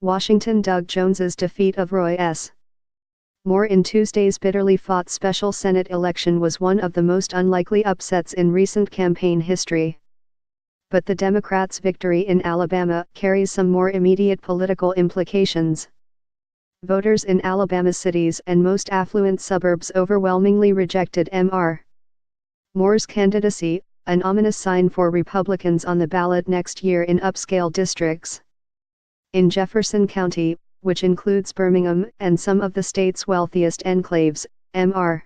Washington. Doug Jones's defeat of Roy S. Moore in Tuesday's bitterly fought special Senate election was one of the most unlikely upsets in recent campaign history. But the Democrats' victory in Alabama carries some more immediate political implications. Voters in Alabama cities and most affluent suburbs overwhelmingly rejected M.R. Moore's candidacy, an ominous sign for Republicans on the ballot next year in upscale districts. In Jefferson County, which includes Birmingham and some of the state's wealthiest enclaves, M.R.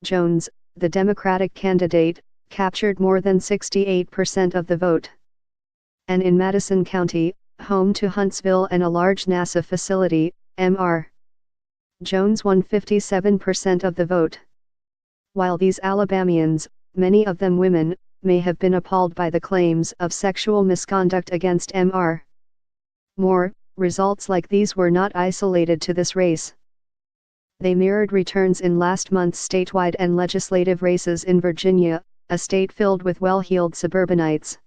Jones, the Democratic candidate, captured more than 68% of the vote. And in Madison County, home to Huntsville and a large NASA facility, M.R. Jones won 57% of the vote. While these Alabamians, many of them women, may have been appalled by the claims of sexual misconduct against M.R. Moore, results like these were not isolated to this race. They mirrored returns in last month's statewide and legislative races in Virginia, a state filled with well-heeled suburbanites.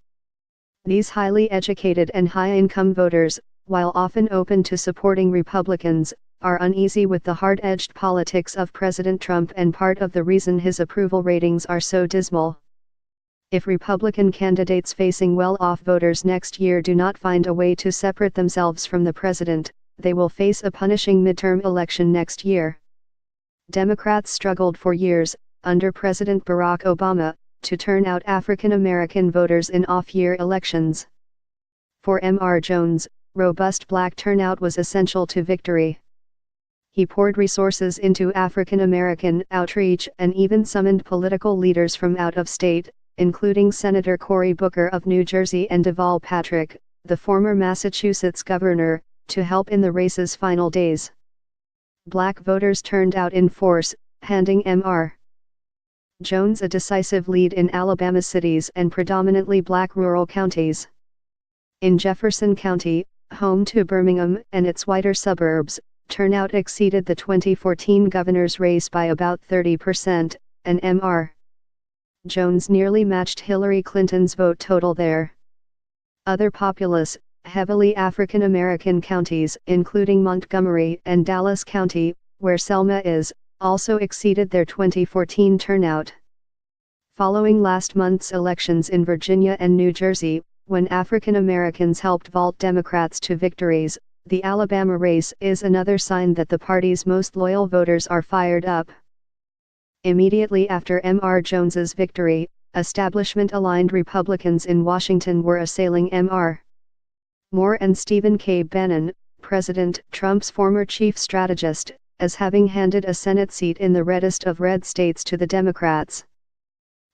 These highly educated and high-income voters, while often open to supporting Republicans, are uneasy with the hard-edged politics of President Trump and part of the reason his approval ratings are so dismal. If Republican candidates facing well-off voters next year do not find a way to separate themselves from the president, they will face a punishing midterm election next year. Democrats struggled for years, under President Barack Obama, to turn out African American voters in off-year elections. For M.R. Jones, robust black turnout was essential to victory. He poured resources into African American outreach and even summoned political leaders from out of state, including Senator Cory Booker of New Jersey and Deval Patrick, the former Massachusetts governor, to help in the race's final days. Black voters turned out in force, handing M.R. Jones a decisive lead in Alabama cities and predominantly black rural counties. In Jefferson County, home to Birmingham and its wider suburbs, turnout exceeded the 2014 governor's race by about 30%, and M.R. Jones nearly matched Hillary Clinton's vote total there. Other populous, heavily African American counties, including Montgomery and Dallas County, where Selma is, also exceeded their 2014 turnout. Following last month's elections in Virginia and New Jersey, when African Americans helped vault Democrats to victories, the Alabama race is another sign that the party's most loyal voters are fired up. Immediately after M.R. Jones's victory, establishment-aligned Republicans in Washington were assailing M.R. Moore and Stephen K. Bannon, President Trump's former chief strategist, as having handed a Senate seat in the reddest of red states to the Democrats.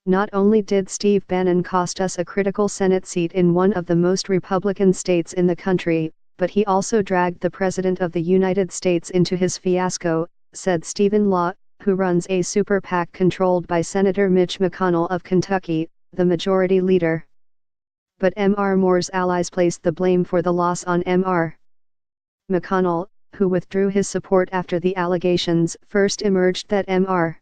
Not only did Steve Bannon cost us a critical Senate seat in one of the most Republican states in the country, but he also dragged the President of the United States into his fiasco, said Stephen Law, who runs a super PAC controlled by Senator Mitch McConnell of Kentucky, the majority leader. But M.R. Moore's allies placed the blame for the loss on M.R. McConnell, who withdrew his support after the allegations first emerged that M.R.